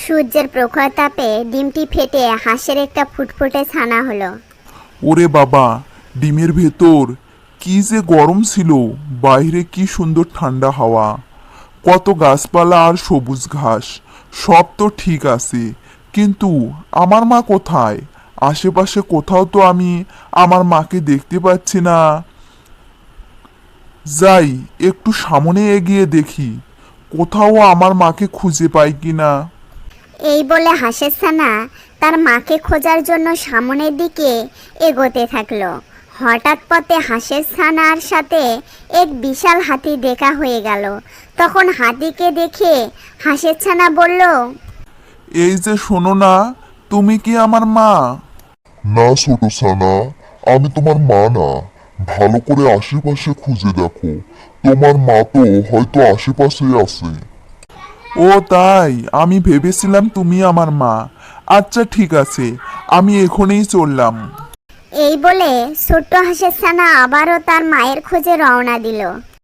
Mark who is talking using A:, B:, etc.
A: সূর্যের প্রখর তাপে ডিমটি ফেটে হাঁসের একটা ফুটফুটে ছানা হলো।
B: ওরে বাবা, ডিমের ভেতর কি যে গরম ছিল, বাইরে কি সুন্দর ঠান্ডা হাওয়া, কত গাছপালা আর সবুজ ঘাস, সব তো ঠিক আছে, কিন্তু আমার মা কোথায়? আশেপাশে কোথাও তো আমি আমার মাকে দেখতে পাচ্ছি না। যাই একটু সামনে এগিয়ে দেখি, কোথাও আমার মাকে খুঁজে পাই কিনা।
A: এই বলে হাঁসের ছানা তার মাকে খোঁজার জন্য সামনের দিকে এগোতে থাকলো। হঠাৎ পথে হাঁসের ছানার সাথে এক বিশাল হাতি দেখা হয়ে গেল। তখন হাতিকে দেখে হাঁসের ছানা বলল,
B: এই যে শোনো না, তুমি কি আমার মা?
C: না ছোট ছানা, আমি তোমার মা না। ভালো করে আশেপাশে খুঁজে দেখো, তোমার মা তো হয়তো আশেপাশেই আছে।
B: ও তাই, আমি ভেবেছিলাম তুমি আমার মা। আচ্ছা ঠিক আছে, আমি এখনই চললাম।
A: এই বলে ছোট্ট হাঁসের ছানা আবারও তার মায়ের খোঁজে রওনা দিল।